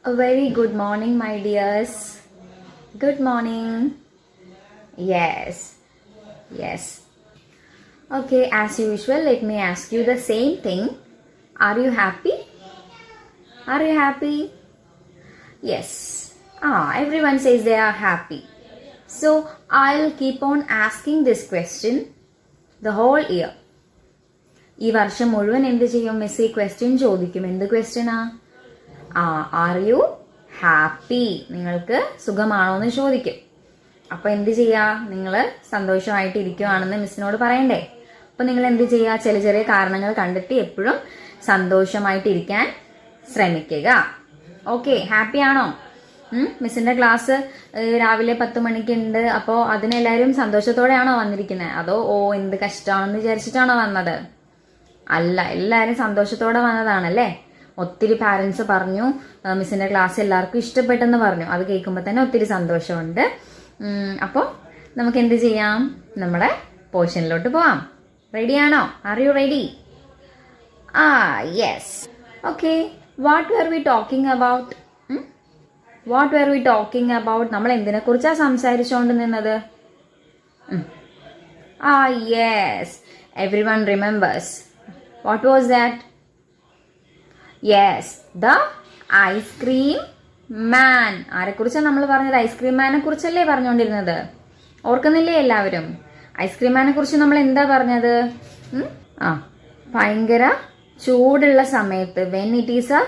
A very good morning, my dears. Good morning. Yes, yes. Okay, as usual, let me ask you the same thing. Are you happy? Are you happy? Yes. Everyone says they are happy. So, I'll keep on asking this question the whole year. ഈ വർഷം മുഴുവൻ എന്ത് ചെയ്യും? Miss ഈ question ചോദിക്കും. എന്ത് ക്വസ്റ്റ്യനാ? Are you happy? നിങ്ങൾക്ക് സുഖമാണോ എന്ന് ചോദിക്കും. അപ്പൊ എന്ത് ചെയ്യാ? നിങ്ങൾ സന്തോഷമായിട്ട് ഇരിക്കുവാണെന്ന് മിസ്സിനോട് പറയണ്ടേ? അപ്പൊ നിങ്ങൾ എന്ത് ചെയ്യാ? ചെറിയ ചെറിയ കാരണങ്ങൾ കണ്ടെത്തി എപ്പോഴും സന്തോഷമായിട്ടിരിക്കാൻ ശ്രമിക്കുക. ഓക്കെ, ഹാപ്പി ആണോ? മിസ്സിന്റെ ക്ലാസ് രാവിലെ 10 മണിക്ക് ഉണ്ട്. അപ്പോൾ അതിനെല്ലാവരും സന്തോഷത്തോടെയാണോ വന്നിരിക്കുന്നത്? അതോ എന്ത് കഷ്ടമാണെന്ന് വിചാരിച്ചിട്ടാണോ വന്നത്? അല്ല, എല്ലാവരും സന്തോഷത്തോടെ വന്നതാണല്ലേ. ഒത്തിരി പാരൻസ് പറഞ്ഞു മിസ്സിന്റെ ക്ലാസ് എല്ലാവർക്കും ഇഷ്ടപ്പെട്ടെന്ന് പറഞ്ഞു. അത് കേൾക്കുമ്പോൾ തന്നെ ഒത്തിരി സന്തോഷമുണ്ട്. അപ്പോൾ നമുക്ക് എന്ത് ചെയ്യാം? നമ്മുടെ പോർഷനിലോട്ട് പോവാം. റെഡിയാണോ? Are you ready? Yes. Okay, what were we talking about? നമ്മൾ എന്തിനെ കുറിച്ചാണ് സംസാരിച്ചുകൊണ്ട് നിന്നത്? Yes, everyone remembers. What was that? Yes, the ice cream man. ആരെക്കുറിച്ചാണ് നമ്മൾ പറഞ്ഞത്? ഐസ്ക്രീം മാനെ കുറിച്ചല്ലേ പറഞ്ഞുകൊണ്ടിരുന്നത്? ഓർക്കുന്നില്ലേ എല്ലാവരും? ഐസ്ക്രീം മാനെ കുറിച്ച് നമ്മൾ എന്താ പറഞ്ഞത്? ഭയങ്കര ചൂടുള്ള സമയത്ത്, when it is a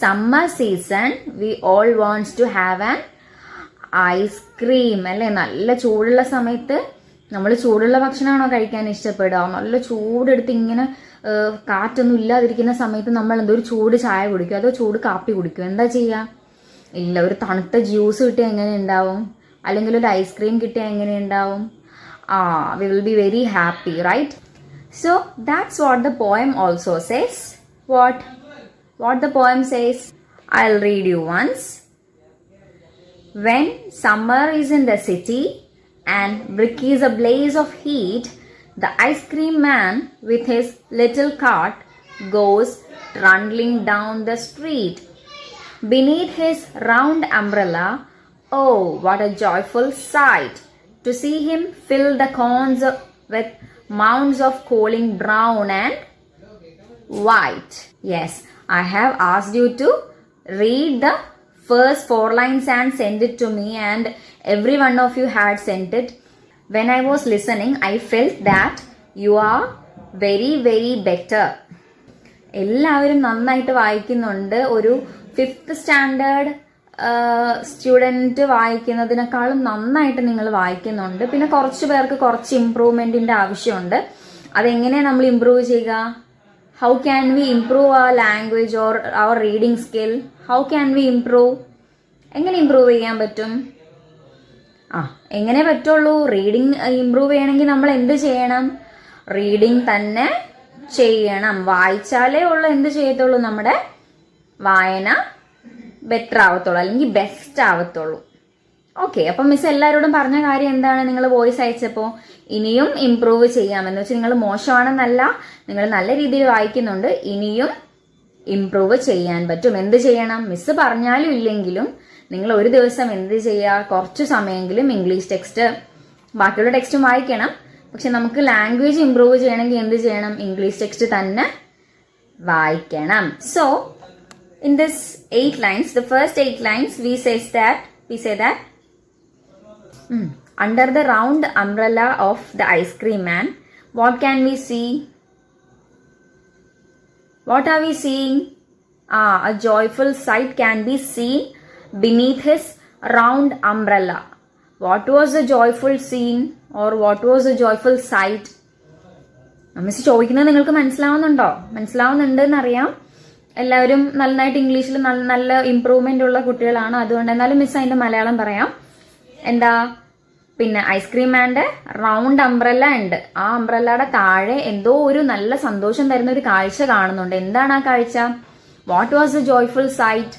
summer season, we all wants to have an ice cream അല്ലേ? നല്ല ചൂടുള്ള സമയത്ത് നമ്മൾ ചൂടുള്ള ഭക്ഷണമാണോ കഴിക്കാൻ ഇഷ്ടപ്പെടുക? നല്ല ചൂടെടുത്ത് ഇങ്ങനെ കാറ്റൊന്നും ഇല്ലാതിരിക്കുന്ന സമയത്ത് നമ്മൾ എന്തോ ഒരു ചൂട് ചായ കുടിക്കും, അതോ ചൂട് കാപ്പി കുടിക്കും? എന്താ ചെയ്യുക? ഇല്ല, ഒരു തണുത്ത ജ്യൂസ് കിട്ടിയാൽ എങ്ങനെ ഉണ്ടാവും? അല്ലെങ്കിൽ ഒരു ഐസ്ക്രീം കിട്ടിയാൽ എങ്ങനെ ഉണ്ടാവും? We will be very happy, right? So that's what the poem also says. What the poem says? I'll read you once. When summer is in the city and brick is a blaze of heat, the ice cream man with his little cart goes trundling down the street. Beneath his round umbrella, oh, what a joyful sight to see him fill the cones with mounds of cooling brown and white. Yes, I have asked you to read the first 4 lines and send it to me, and every one of you had sent it. When I was listening, I felt that you are very, very better. എല്ലാവരും നന്നായിട്ട് വായിക്കുന്നുണ്ട്. ഒരു 5th standard student വായിക്കുന്നതിനേക്കാളും നന്നായിട്ട് നിങ്ങൾ വായിക്കുന്നുണ്ട്. പിന്നെ കുറച്ച് പേർക്ക് കുറച്ച് ഇമ്പ്രൂവ്മെൻറ്റിൻ്റെ ആവശ്യമുണ്ട്. അതെങ്ങനെയാണ് നമ്മൾ ഇമ്പ്രൂവ് ചെയ്യുക? How can we improve our language or our reading skill? How can we improve? എങ്ങനെ ഇംപ്രൂവ് ചെയ്യാൻ പറ്റും? എങ്ങനെ പറ്റുള്ളൂ? റീഡിങ് ഇംപ്രൂവ് ചെയ്യണമെങ്കിൽ നമ്മൾ എന്ത് ചെയ്യണം? റീഡിങ് തന്നെ ചെയ്യണം. വായിച്ചാലേ ഉള്ളൂ എന്ത് ചെയ്യത്തുള്ളൂ? നമ്മുടെ വായന ബെറ്റർ ആവത്തുള്ളൂ, അല്ലെങ്കിൽ ബെസ്റ്റ് ആവത്തുള്ളൂ. ഓക്കെ, അപ്പം മിസ് എല്ലാവരോടും പറഞ്ഞ കാര്യം എന്താണ്? നിങ്ങൾ വോയിസ് അയച്ചപ്പോൾ ഇനിയും ഇംപ്രൂവ് ചെയ്യാമെന്ന് വെച്ചാൽ നിങ്ങൾ മോശമാണെന്നല്ല, നിങ്ങൾ നല്ല രീതിയിൽ വായിക്കുന്നുണ്ട്. ഇനിയും ഇംപ്രൂവ് ചെയ്യാൻ പറ്റും. എന്ത് ചെയ്യണം? മിസ് പറഞ്ഞാലും ഇല്ലെങ്കിലും നിങ്ങൾ ഒരു ദിവസം എന്ത് ചെയ്യുക? കുറച്ച് സമയമെങ്കിലും ഇംഗ്ലീഷ് ടെക്സ്റ്റ്, ബാക്കിയുള്ള ടെക്സ്റ്റും വായിക്കണം. പക്ഷെ നമുക്ക് ലാംഗ്വേജ് ഇംപ്രൂവ് ചെയ്യണമെങ്കിൽ എന്ത് ചെയ്യണം? ഇംഗ്ലീഷ് ടെക്സ്റ്റ് തന്നെ വായിക്കണം. So in this 8 lines, the first 8 lines, we say that under the round umbrella of the ice cream man, what can we see? What are we seeing? A joyful sight can be seen beneath his round umbrella. What was the joyful scene or what was the joyful sight? Miss ചോദിക്കുന്നത് നിങ്ങൾക്ക് മനസ്സിലാവുന്നുണ്ട് എന്നറിയാം. എല്ലാവരും നന്നായിട്ട് ഇംഗ്ലീഷിൽ നല്ല improvement ഉള്ള കുട്ടികളാണ്. അതുകൊണ്ട് എന്നാലും മിസ് അതിന്റെ മലയാളം പറയാം. എന്താ? പിന്നെ ഐസ്ക്രീം മാൻ്റെ റൗണ്ട് അംബ്രല്ല ഉണ്ട്. ആ അംബ്രല്ലയുടെ താഴെ എന്തോ ഒരു നല്ല സന്തോഷം തരുന്ന ഒരു കാഴ്ച കാണുന്നുണ്ട്. എന്താണ് ആ കാഴ്ച? What was the joyful sight?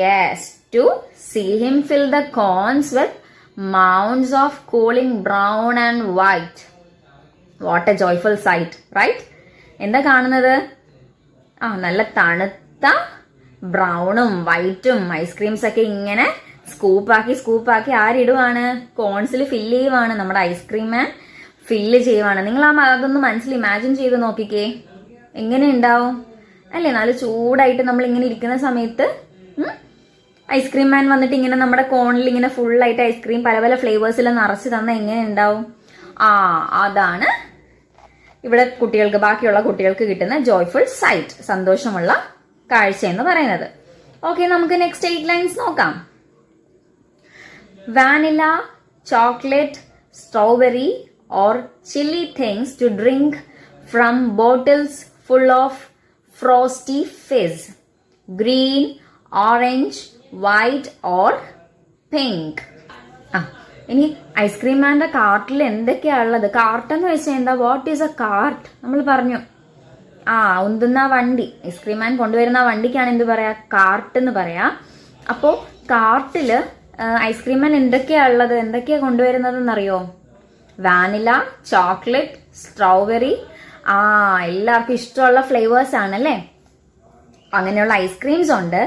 Yes, to see him fill the cones with mounds of cooling brown and white. What a joyful sight, right? എന്താ കാണുന്നത്? നല്ല തണുത്ത ബ്രൗണും വൈറ്റും ഐസ്ക്രീംസ് ഒക്കെ ഇങ്ങനെ സ്കൂപ്പാക്കി ആരിടുവാണ്? കോൺസിൽ ഫില്ല് ചെയ്യുവാണ്. നമ്മുടെ ഐസ്ക്രീം മാൻ ഫില്ല് ചെയ്യുവാണ്. നിങ്ങൾ അതൊന്ന് മനസ്സിൽ ഇമാജിൻ ചെയ്ത് നോക്കിക്കേ, എങ്ങനെ ഉണ്ടാവും അല്ലേ? നല്ല ചൂടായിട്ട് നമ്മൾ ഇങ്ങനെ ഇരിക്കുന്ന സമയത്ത് ഐസ്ക്രീം മാൻ വന്നിട്ട് ഇങ്ങനെ നമ്മുടെ കോണിൽ ഇങ്ങനെ ഫുള്ളായിട്ട് ഐസ്ക്രീം പല പല ഫ്ലേവേഴ്സിൽ നിറച്ച് തന്നാൽ എങ്ങനെ ഉണ്ടാവും? അതാണ് ഇവിടെ ബാക്കിയുള്ള കുട്ടികൾക്ക് കിട്ടുന്ന ജോയ്ഫുൾ സൈറ്റ്, സന്തോഷമുള്ള കാഴ്ച എന്ന് പറയുന്നത്. ഓക്കെ, നമുക്ക് നെക്സ്റ്റ് 8 ലൈൻസ് നോക്കാം. Vanilla, chocolate, strawberry or chilly things to drink from bottles full of frosty fizz. Green, orange, white or pink. ഇനി ഐസ്ക്രീം മാൻ്റെ കാർട്ടിൽ എന്തൊക്കെയാ ഉള്ളത്? കാർട്ട് എന്ന് വെച്ചാൽ എന്താ? What is A cart? നമ്മൾ പറഞ്ഞു ഉന്തുന്ന വണ്ടി, ഐസ്ക്രീം മാൻ കൊണ്ടുവരുന്ന വണ്ടിക്കാണ് എന്ത് പറയാ? കാർട്ട് എന്ന് പറയാ. അപ്പോൾ കാർട്ടില് ഐസ്ക്രീം മാൻ എന്തൊക്കെയാ ഉള്ളത്, എന്തൊക്കെയാ കൊണ്ടുവരുന്നതെന്നറിയോ? വാനില, ചോക്ലേറ്റ്, സ്ട്രോബെറി, എല്ലാവർക്കും ഇഷ്ടമുള്ള ഫ്ലേവേഴ്സ് ആണല്ലേ, അങ്ങനെയുള്ള ഐസ്ക്രീംസ് ഉണ്ട്.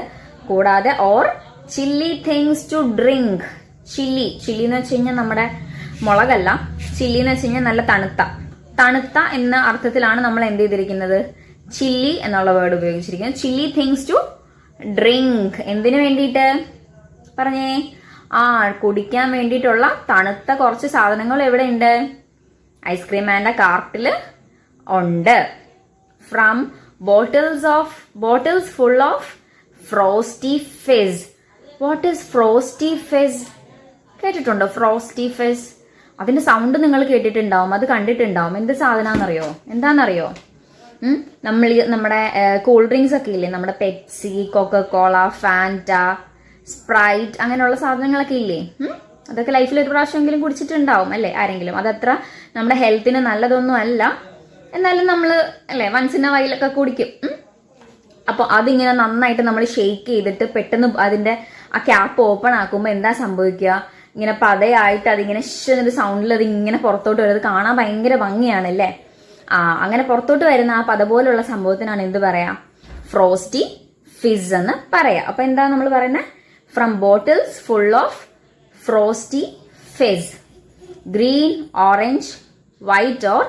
കൂടാതെ or chilly things to drink. Chilly എന്ന് വെച്ച് കഴിഞ്ഞാൽ നമ്മുടെ മുളകല്ല, ചില്ലി എന്ന് വെച്ച് കഴിഞ്ഞാൽ നല്ല തണുത്ത എന്ന അർത്ഥത്തിലാണ് നമ്മൾ എന്ത് ചെയ്തിരിക്കുന്നത്? ചില്ലി എന്നുള്ള വേർഡ് ഉപയോഗിച്ചിരിക്കുന്നത്. ചില്ലി തിങ്സ് ടു ഡ്രിങ്ക് എന്തിനു വേണ്ടിയിട്ട് പറഞ്ഞേ? കുടിക്കാൻ വേണ്ടിയിട്ടുള്ള തണുത്ത കുറച്ച് സാധനങ്ങൾ എവിടെ ഉണ്ട്? ഐസ്ക്രീം മാൻ്റെ കാർട്ടിൽ ഉണ്ട്. From bottles full of frosty Fizz. What is frosty Fizz? കേട്ടിട്ടുണ്ടോ ഫ്രോസ്റ്റി ഫിസ്? അതിന്റെ സൗണ്ട് നിങ്ങൾ കേട്ടിട്ടുണ്ടാവും, അത് കണ്ടിട്ടുണ്ടാവും. എന്ത് സാധനമാണെന്നറിയോ? എന്താണെന്നറിയോ? നമ്മുടെ കൂൾ ഡ്രിങ്ക്സ് ഒക്കെ ഇല്ലേ, നമ്മുടെ പെപ്സി, കൊക്കക്കോള, ഫാൻറ്റ, സ്പ്രൈറ്റ്, അങ്ങനെയുള്ള സാധനങ്ങളൊക്കെ ഇല്ലേ, അതൊക്കെ ലൈഫിൽ ഒരു പ്രാവശ്യമെങ്കിലും കുടിച്ചിട്ടുണ്ടാവും അല്ലേ ആരെങ്കിലും. അതത്ര നമ്മുടെ ഹെൽത്തിന് നല്ലതൊന്നും അല്ല, എന്നാലും നമ്മൾ അല്ലേ വൺസ് ഇൻ എ വൈലൊക്കെ കുടിക്കും. അപ്പോൾ അതിങ്ങനെ നന്നായിട്ട് നമ്മൾ ഷെയ്ക്ക് ചെയ്തിട്ട് പെട്ടെന്ന് അതിന്റെ ആ ക്യാപ്പ് ഓപ്പൺ ആക്കുമ്പോൾ എന്താ സംഭവിക്കുക? ഇങ്ങനെ പതയായിട്ട് അതിങ്ങനെ ഒരു സൗണ്ടിൽ അത് ഇങ്ങനെ പുറത്തോട്ട് വരുന്നത് കാണാൻ ഭയങ്കര ഭംഗിയാണല്ലേ. അങ്ങനെ പുറത്തോട്ട് വരുന്ന ആ പത പോലുള്ള സംഭവത്തിനാണ് എന്ത് പറയാ? ഫ്രോസ്റ്റി ഫിസ് എന്ന് പറയാ. അപ്പൊ എന്താ നമ്മൾ പറയുന്നത്? From bottles full of frosty Fizz. Green, orange, white or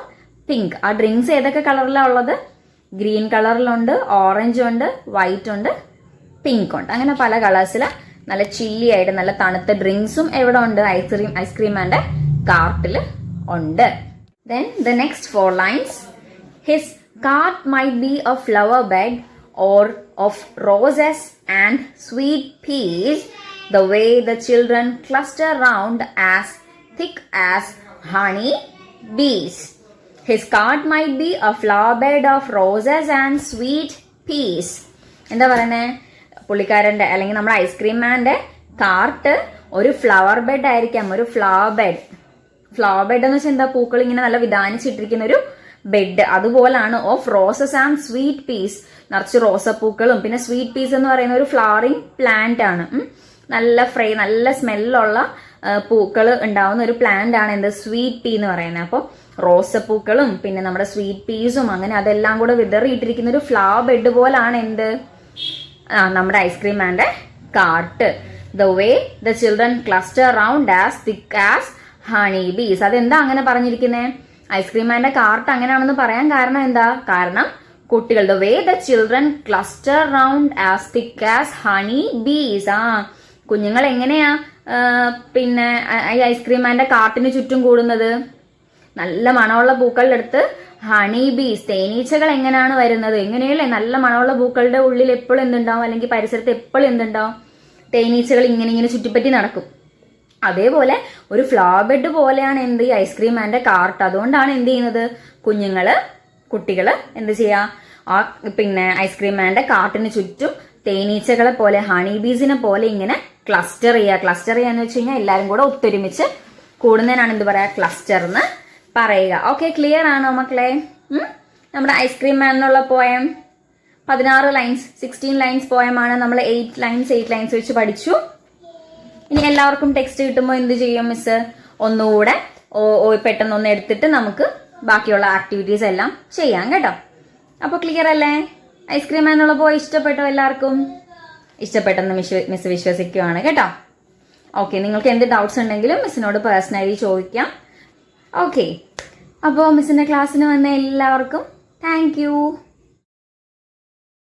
pink. ആ ഡ്രിങ്ക്സ് ഏതൊക്കെ കളറിലാണ് ഉള്ളത്? ഗ്രീൻ കളറിലുണ്ട്, ഓറഞ്ച് ഉണ്ട്, വൈറ്റ് ഉണ്ട്, പിങ്ക് ഉണ്ട്. അങ്ങനെ പല കളേഴ്സിൽ നല്ല ചില്ലി ആയിട്ട് നല്ല തണുത്ത ഡ്രിങ്ക്സും എവിടെ ഉണ്ട്? ഐസ്ക്രീം മാൻ്റെ കാർട്ടിൽ ഉണ്ട്. Then the next 4 lines. His cart might be a flower bed or of roses and sweet peas, the way the children cluster round as thick as honey bees. His cart might be a flower bed of roses and sweet peas. എന്താ പറയുന്നേ? പുള്ളിക്കാരന്റെ അല്ലെങ്കിൽ നമ്മുടെ ice cream മാൻ്റെ cart ഒരു flower bed ആയിരിക്കാം. ഒരു flower bed എന്ന് വെച്ചാൽ എന്താ? പൂക്കൾ ഇങ്ങനെ നല്ല വിധാനിച്ചിട്ടിരിക്കുന്ന ഒരു ബെഡ്. അതുപോലാണ് of roses and sweet peas. നിറച്ച് റോസപ്പൂക്കളും പിന്നെ സ്വീറ്റ് പീസ് എന്ന് പറയുന്ന ഒരു ഫ്ലവറിങ് പ്ലാന്റ് ആണ്. നല്ല സ്മെല്ലുള്ള പൂക്കൾ ഉണ്ടാവുന്ന ഒരു പ്ലാന്റ് ആണ് എന്ത്? സ്വീറ്റ് പീ എന്ന് പറയുന്നത്. അപ്പോൾ റോസപ്പൂക്കളും പിന്നെ നമ്മുടെ സ്വീറ്റ് പീസും അങ്ങനെ അതെല്ലാം കൂടെ വിതറിയിട്ടിരിക്കുന്ന ഒരു ഫ്ലവർ ബെഡ് പോലാണ് എന്ത്? നമ്മുടെ ഐസ്ക്രീം മാൻ്റെ cart. The way the children cluster round as thick as honey bees. അതെന്താ അങ്ങനെ പറഞ്ഞിരിക്കുന്നത്? ഐസ്ക്രീം മാൻ്റെ കാർട്ട് അങ്ങനെയാണെന്ന് പറയാൻ കാരണം എന്താ? കാരണം കുട്ടികൾ the way the children cluster round as thick as honey ബീസ്. കുഞ്ഞുങ്ങൾ എങ്ങനെയാ പിന്നെ ഈ ഐസ്ക്രീം മാൻ്റെ കാർട്ടിന് ചുറ്റും കൂടുന്നത്? നല്ല മണമുള്ള പൂക്കളുടെ അടുത്ത് ഹണി ബീസ്, തേനീച്ചകൾ എങ്ങനെയാണ് വരുന്നത്? എങ്ങനെയല്ലേ? നല്ല മണമുള്ള പൂക്കളുടെ ഉള്ളിൽ എപ്പോഴും എന്തുണ്ടാവും, അല്ലെങ്കിൽ പരിസരത്ത് എപ്പോഴും എന്തുണ്ടാവും? തേനീച്ചകൾ ഇങ്ങനെ ചുറ്റിപ്പറ്റി നടക്കും. അതേപോലെ ഒരു ഫ്ലവർ ബെഡ് പോലെയാണ് എന്ത്? ഈ ഐസ്ക്രീം മാൻ്റെ കാർട്ട്. അതുകൊണ്ടാണ് എന്ത് ചെയ്യുന്നത്? കുട്ടികള് എന്ത് ചെയ്യാ? പിന്നെ ഐസ്ക്രീം മാൻ്റെ കാർട്ടിന് ചുറ്റും തേനീച്ചകളെ പോലെ ഹണി ബീസിനെ പോലെ ഇങ്ങനെ ക്ലസ്റ്റർ ചെയ്യാന്ന് വെച്ച് കഴിഞ്ഞാൽ എല്ലാവരും കൂടെ ഒത്തൊരുമിച്ച് കൂടുന്നതിനാണ് എന്ത് പറയാ? ക്ലസ്റ്റർ എന്ന് പറയുക. ഓക്കെ, ക്ലിയർ ആണോ മക്കളെ? നമ്മുടെ ഐസ്ക്രീം മാൻ എന്നുള്ള പോയം 16 ലൈൻസ് 16 ലൈൻസ് പോയമാണ്. നമ്മൾ 8 ലൈൻസ് വെച്ച് പഠിച്ചു. ഇനി എല്ലാവർക്കും ടെക്സ്റ്റ് കിട്ടുമ്പോൾ എന്ത് ചെയ്യും മിസ്? ഒന്നുകൂടെ പെട്ടെന്ന് എടുത്തിട്ട് നമുക്ക് ബാക്കിയുള്ള ആക്ടിവിറ്റീസ് എല്ലാം ചെയ്യാം കേട്ടോ. അപ്പോൾ ക്ലിയർ അല്ലേ? ഐസ്ക്രീം മാൻ എന്നുള്ള പോയ ഇഷ്ടപ്പെട്ടോ എല്ലാവർക്കും? ഇഷ്ടപ്പെട്ടെന്ന് മിസ് വിശ്വസിക്കുകയാണ് കേട്ടോ. ഓക്കെ, നിങ്ങൾക്ക് എന്ത് ഡൗട്ട്സ് ഉണ്ടെങ്കിലും മിസ്സിനോട് പേഴ്സണലി ചോദിക്കാം. ഓക്കെ, അപ്പോൾ മിസ്സിൻ്റെ ക്ലാസ്സിന് വന്ന എല്ലാവർക്കും താങ്ക് യു.